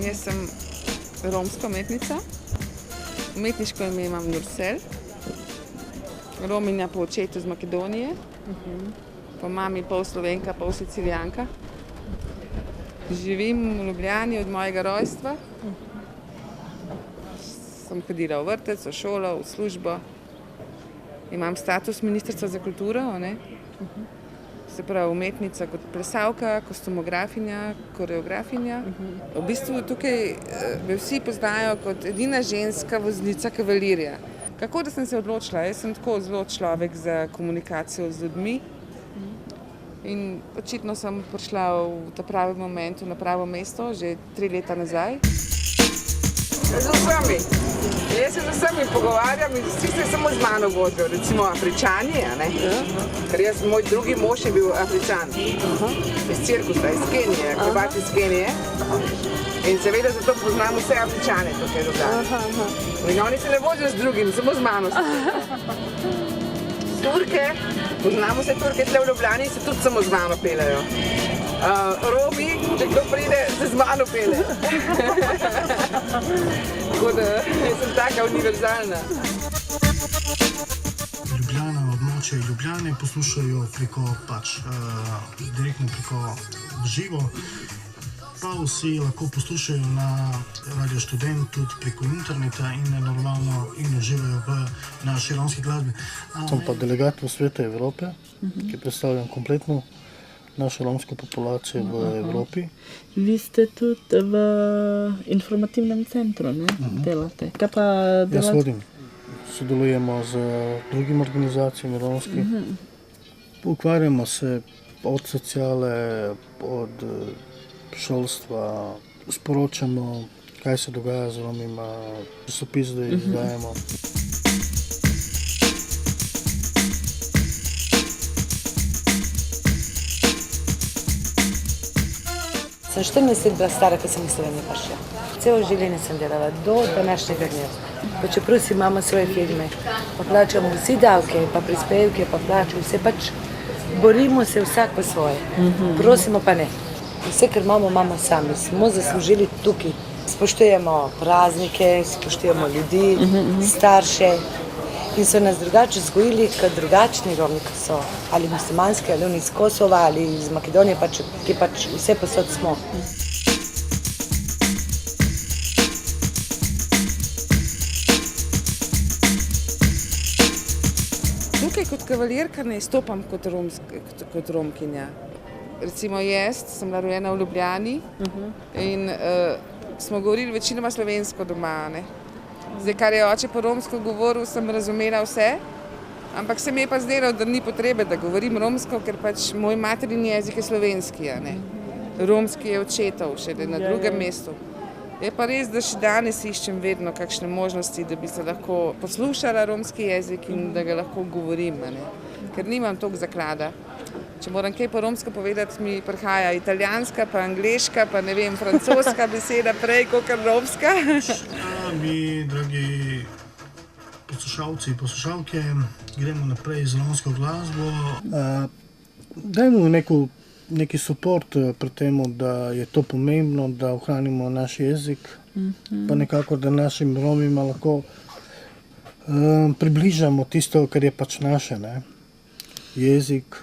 Jaz sem romska umetnica. Umetniško ime imam Nursel. Rominja po očetu iz Makedonije. Po mami pol Slovenka, pol Sicilijanka. Živim v Ljubljani od mojega rojstva. Sem hodila v vrtec, v šolo, v službo. Imam status ministrstva za kulturo, ne? Se pravi umetnica kot plesalka, kostumografinja, koreografinja. V bistvu tukaj me vsi poznajo kot edina ženska voznica kavalirja. Kako da sem se odločila? Jaz sem tako zelo človek za komunikacijo z ljudmi. In očitno sem prišla v ta pravi momentu na pravo mesto, že 3 leta nazaj. Z vsemi. Jaz se z vsemi pogovarjam in vsi se samo z mano vozijo, recimo Afričani, ne? Ker moj drugi mož je bil Afričan. Iz cirkusa, iz Kenije, akrobat iz Kenije. In seveda zato poznam vse Afričane tukaj dodali. In oni se ne vozijo z drugim, samo z mano. Turke, poznamo vse Turke tle v Ljubljani in se tudi samo z mano pelejo. Romi, če kdo pride, se z mano pele. Tako da sem taka univerzalna. Ljubljana, območje Ljubljane poslušajo direktno preko živo. Pa vsi lahko poslušajo na Radio Študent tudi preko interneta in normalno in uživajo v naši romski glasbi. Sem pa delegat v Svetu Evrope, ki predstavljam kompletno našo romsko populacijo v Evropi. Vi ste tudi v informativnem centru, ne? Delate. Kaj pa delate? Jaz vodim. Sodelujemo z drugimi organizacijami romskimi. Ukvarjamo se od sociale, od šolstva, sporočamo, kaj se dogaja z Romima, časopis, da jih izdajemo. Sem 14 let bila stara, ko sem v Sloveniji prišla. Celo življenje sem delala, do današnjega dne. Pa čeprav si imamo svoje firme, pa plačamo vsi davke, pa prispevke, pa plačamo vse, pač borimo se vsak po svoje. Prosimo pa ne. Vse, kar imamo, imamo sami. Smo zaslužili tukaj. Spoštujemo praznike, spoštujemo ljudi, starše. In so nas drugače vzgojili kot drugačni Romi, ki so ali muslimanski, ali oni iz Kosova, ali iz Makedonije, ki pač vse posod smo. Tukaj kot kavalirka ne izstopam kot Romkinja. Recimo jaz sem bila rojena v Ljubljani in smo govorili večinoma slovensko doma, ne. Zdaj, kar je oče po romsko govoril, sem razumela vse, ampak se mi je pa zdelo, da ni potrebe, da govorim romsko, ker pač moj materin jezik je slovenski, ne. Romski je očetov, še na drugem mestu. Je pa res, da še danes iščem vedno kakšne možnosti, da bi se lahko poslušala romski jezik in da ga lahko govorim, ne. Ker nimam toliko zaklada. Če moram kaj po romsko povedati, mi prihaja italijanska, pa angleška, pa ne vem, francoska beseda prej, kakor romska. Mi, dragi poslušalci in poslušalke, gremo naprej z romsko glasbo. Dajmo neki support pri temu, da je to pomembno, da ohranimo naš jezik, pa nekako, da našim Romima lahko približamo tisto, kar je pač naše, ne? Jezik,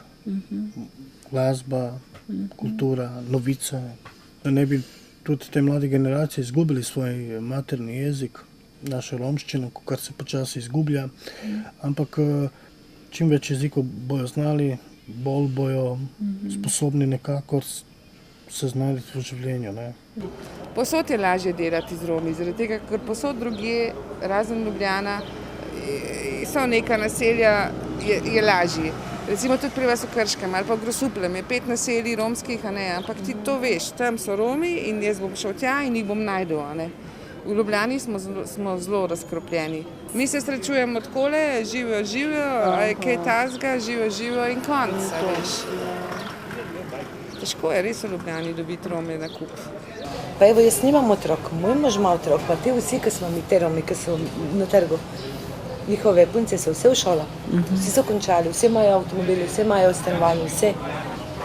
glasba, kultura, novice, da ne bi tudi te mlade generacije izgubili svoj materni jezik, našo romščino, kar se počasi izgublja, ampak čim več jezikov bojo znali, bolj bojo sposobni nekako se znajti v življenju, ne. Posod je lažje delati z Romi, zaradi tega, ker posod drugje, razen Ljubljana, so neka naselja, je lažje. Recimo tudi pri vas v Krškem ali pa v Grosupljem je 5 naselij romskih, a ne, ampak ti to veš, tam so Romi in jaz bom šel tja in jih bom našel, a ne. V Ljubljani smo zelo razkropljeni. Mi se srečujemo takole, živijo, a je kaj tazga, živijo in konc, a veš. Težko je res v Ljubljani dobiti Rome na kup. Pa evo, jaz nimam otrok, moj mož ima otrok, pa te vsi, ki smo mi te Romi, ki so na trgu. Njihove punce so vse v šolah, vsi so končali, vsi imajo avtomobili, vsi imajo stanovanje, vse.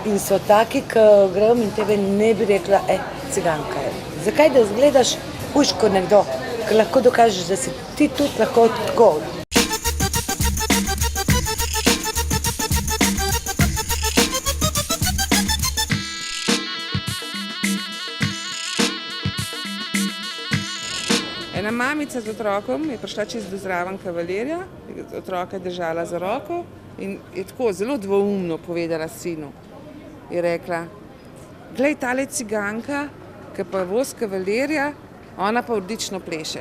In so taki, ki grejo in tebe ne bi rekla, ciganka je. Zakaj da izgledaš hujš kot nekdo, ker lahko dokažeš, da si ti tudi lahko tako. Ena mamica z otrokom je prišla čisto zraven kavalerja, otroka je držala za roko in je tako zelo dvoumno povedala sinu. Je rekla, glej, tale ciganka, ki pa vozi kavalerja, ona pa odlično pleše.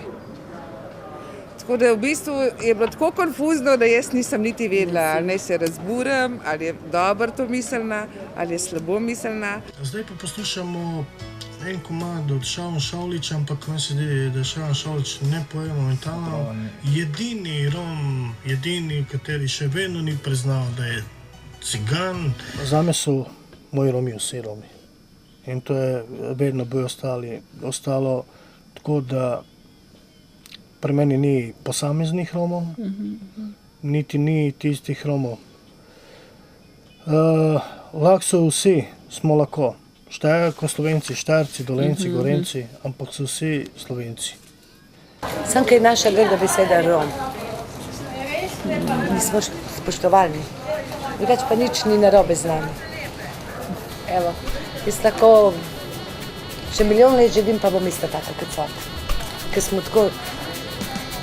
Tako da v bistvu je bilo tako konfuzno, da jaz nisem niti vedela, ali naj se razburam, ali je dobro to mislila, ali je slabo mislila. Zdaj pa poslušamo en komad od Šaun Šaulića, ampak meni se zdi, da Šaun Šaulić ne poje momentalno. Edini Rom, edini, kateri še vedno ni priznal, da je cigan. Zame so moji Romi vsi Romi. In to je vedno bi ostalo tako, da pri meni ni posameznih Romov, niti ni tistih Romov. Lahko so vsi, smo lahko. Ko Slovenci, Štajerci, Dolenci, Gorenci, ampak so vsi Slovenci. Sam kaj je naša grda beseda Rom. Nismo spoštovalni. Drugač pa nič ni narobe z nami. Evo, jaz tako še milijon let živim, pa bom ista taka kot so. Ker smo tako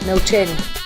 naučeni.